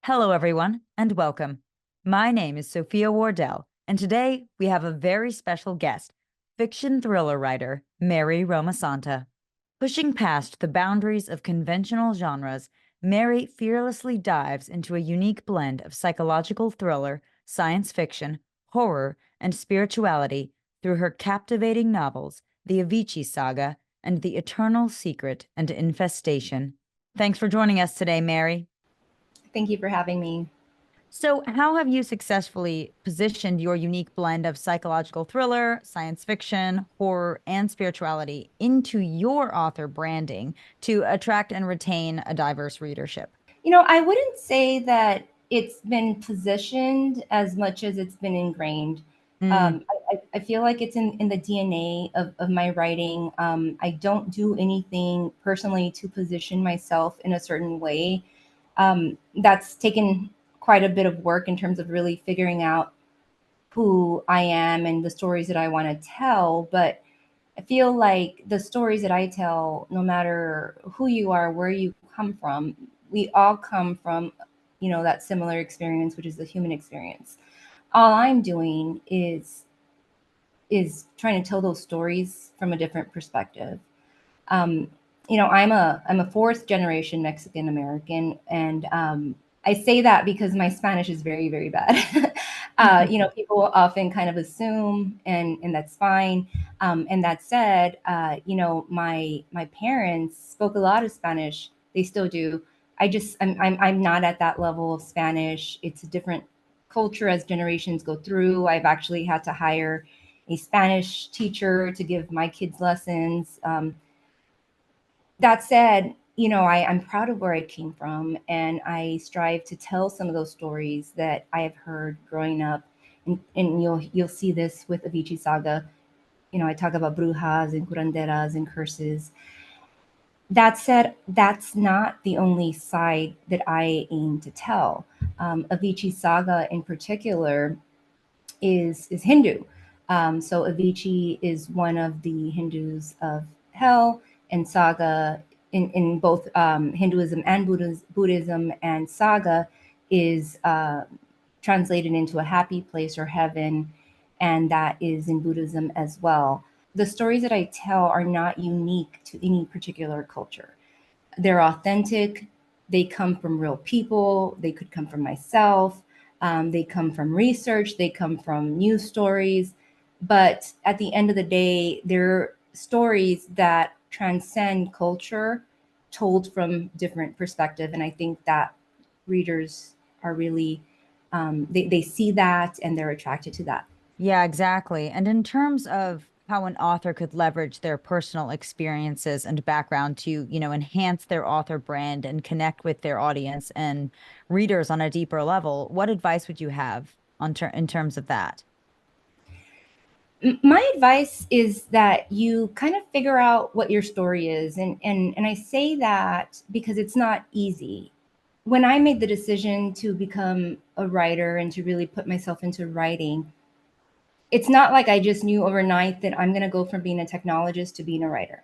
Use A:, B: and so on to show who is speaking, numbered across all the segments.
A: Hello, everyone, and welcome. My name is Sophia Wardell, and today we have a very special guest, fiction thriller writer Mary Romasanta. Pushing past the boundaries of conventional genres, Mary fearlessly dives into a unique blend of psychological thriller, science fiction, horror, and spirituality through her captivating novels, The Avicii Saga and The Eternal Secret and Infestation. Thanks for joining us today, Mary.
B: Thank you for having me.
A: So, how have you successfully positioned your unique blend of psychological thriller, science fiction, horror, and spirituality into your author branding to attract and retain a diverse readership?
B: I wouldn't say that it's been positioned as much as it's been ingrained.
A: Mm,
B: I feel like it's in the DNA of my writing. I don't do anything personally to position myself in a certain way. That's taken quite a bit of work in terms of really figuring out who I am and the stories that I want to tell. But I feel like the stories that I tell, no matter who you are, where you come from, we all come from, that similar experience, which is the human experience. All I'm doing is trying to tell those stories from a different perspective. Um, I'm a fourth generation Mexican American, and I say that because my Spanish is very very bad. People often kind of assume, and that's fine. And that said, my parents spoke a lot of Spanish. They still do. I'm not at that level of Spanish. It's a different culture as generations go through. I've actually had to hire a Spanish teacher to give my kids lessons. That said, I'm proud of where I came from, and I strive to tell some of those stories that I have heard growing up. And you'll see this with Avicii Saga. I talk about brujas and curanderas and curses. That said, that's not the only side that I aim to tell. Avicii Saga, in particular, is Hindu. So Avicii is one of the Hindus of hell, and Saga in both Hinduism and Buddhism, and Saga is translated into a happy place or heaven, and that is in Buddhism as well. The stories that I tell are not unique to any particular culture. They're authentic. They come from real people. They could come from myself. They come from research. They come from news stories. But at the end of the day, they're stories that transcend culture, told from different perspective. And I think that readers are really they see that and they're attracted to that.
A: yeah, exactly. And in terms of how an author could leverage their personal experiences and background to, enhance their author brand and connect with their audience and readers on a deeper level, what advice would you have in terms of that?
B: My advice is that you kind of figure out what your story is, and I say that because it's not easy. When I made the decision to become a writer and to really put myself into writing, it's not like I just knew overnight that I'm going to go from being a technologist to being a writer.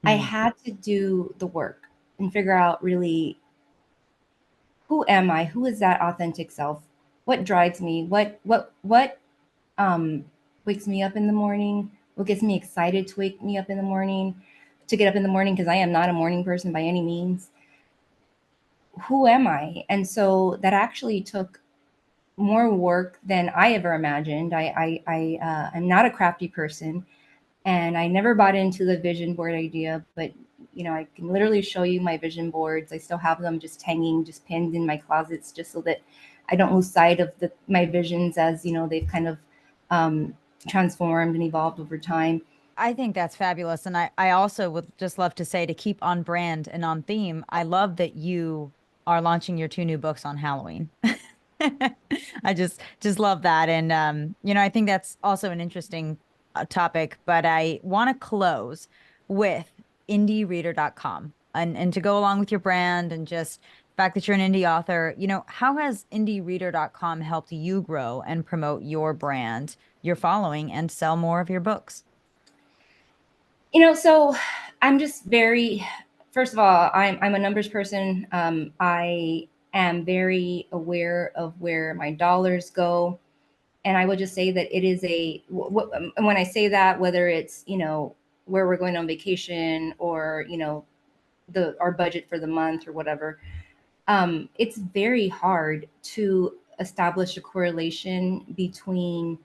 B: I
A: Mm.
B: had to do the work and figure out really, who am I? Who is that authentic self? What drives me? What um, wakes me up in the morning? What gets me excited to wake me up in the morning? To get up in the morning, because I am not a morning person by any means. Who am I? And so that actually took more work than I ever imagined. I'm not a crafty person, and I never bought into the vision board idea. But I can literally show you my vision boards. I still have them just hanging, just pinned in my closets, just so that I don't lose sight of my visions as they've kind of um, transformed and evolved over time.
A: I think that's fabulous. And I also would just love to say to keep on brand and on theme, I love that you are launching your two new books on Halloween. I just love that. And I think that's also an interesting topic, but I want to close with indiereader.com and to go along with your brand and just the fact that you're an indie author, how has indiereader.com helped you grow and promote your brand, your following, and sell more of your books?
B: So I'm just very, first of all, I'm a numbers person. I am very aware of where my dollars go. And I would just say that it is and when I say that, whether it's, where we're going on vacation, or, our budget for the month or whatever, it's very hard to establish a correlation between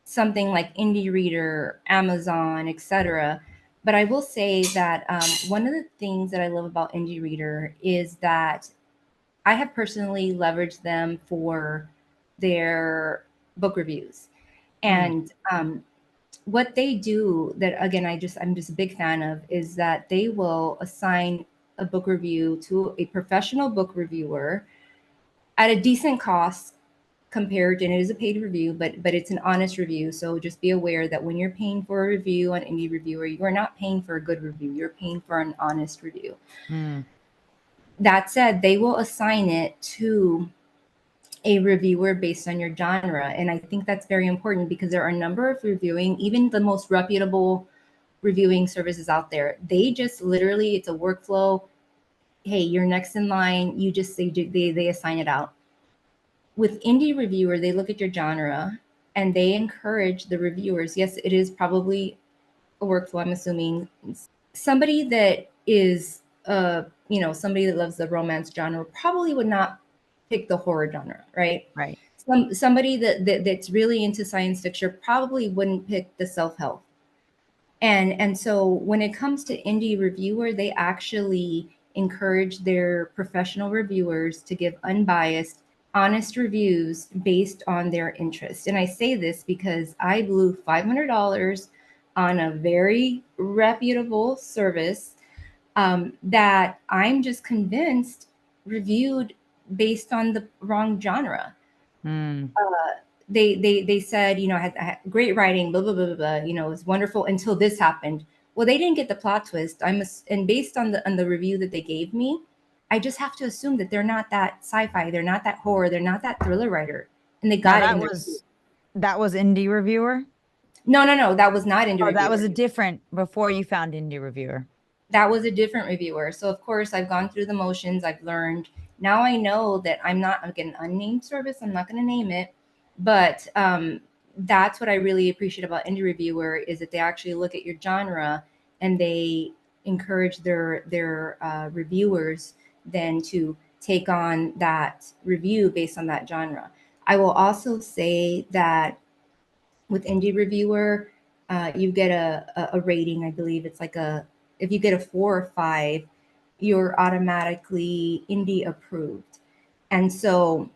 B: something like Indie Reader, Amazon, etc. But I will say that one of the things that I love about Indie Reader is that I have personally leveraged them for their book reviews.
A: Mm,
B: And what they do, that again, I'm just a big fan of, is that they will assign a book review to a professional book reviewer at a decent cost compared, and it is a paid review, but it's an honest review. So just be aware that when you're paying for a review on Indie Reviewer, you are not paying for a good review. You're paying for an honest review.
A: mm,
B: That said, they will assign it to a reviewer based on your genre. And I think that's very important because there are a number of reviewing, even the most reputable reviewing services out there. They just literally, it's a workflow. Hey, you're next in line. You just say, they assign it out. With Indie Reviewer, they look at your genre and they encourage the reviewers. Yes, it is probably a workflow, I'm assuming. Somebody that is, somebody that loves the romance genre probably would not pick the horror genre, right?
A: right.
B: Somebody that's really into science fiction probably wouldn't pick the self-help. And so when it comes to Indie Reviewer, they actually encourage their professional reviewers to give unbiased, honest reviews based on their interest. And I say this because I blew $500 on a very reputable service that I'm just convinced reviewed based on the wrong genre.
A: Mm.
B: They said, I had great writing, blah blah blah blah blah. It was wonderful until this happened. Well, they didn't get the plot twist. And based on the review that they gave me, I just have to assume that they're not that sci-fi, they're not that horror, they're not that thriller writer, and they
A: Now
B: got it in their review.
A: that was Indie Reviewer.
B: No, no, no, that was not Indie
A: Oh, that was
B: Reviewer.
A: a different before you found Indie Reviewer.
B: That was a different reviewer. So of course I've gone through the motions. I've learned. Now I know that I'm not, again, unnamed service. I'm not going to name it, but that's what I really appreciate about Indie Reviewer is that they actually look at your genre and they encourage their reviewers then to take on that review based on that genre. I will also say that with Indie Reviewer, you get a rating. I believe it's like if you get a 4 or 5, you're automatically Indie approved. And so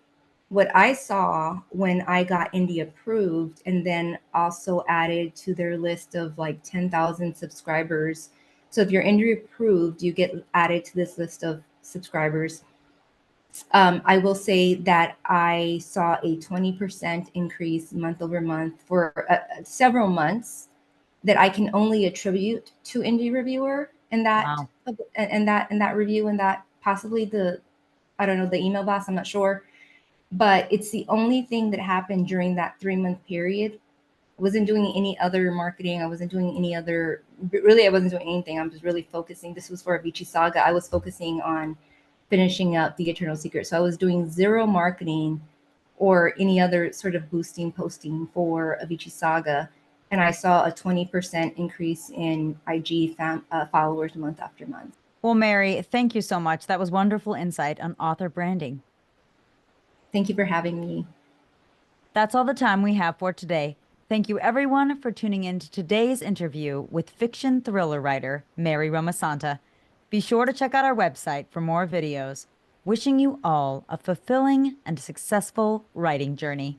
B: what I saw when I got Indie approved and then also added to their list of like 10,000 subscribers. So if you're Indie approved, you get added to this list of subscribers. I will say that I saw a 20% increase month over month for several months that I can only attribute to Indie Reviewer and
A: Wow.
B: that review and that possibly I don't know, the email blast, I'm not sure, but it's the only thing that happened during that 3-month period. I wasn't doing any other marketing. I wasn't doing any other, really, I wasn't doing anything. I'm just really focusing. This was for Avicii Saga. I was focusing on finishing up The Eternal Secret. So I was doing zero marketing or any other sort of boosting posting for Avicii Saga. And I saw a 20% increase in IG followers month after month.
A: Well, Mary, thank you so much. That was wonderful insight on author branding.
B: Thank you for having me.
A: That's all the time we have for today. Thank you, everyone, for tuning in to today's interview with fiction thriller writer Mary Romasanta. Be sure to check out our website for more videos. Wishing you all a fulfilling and successful writing journey.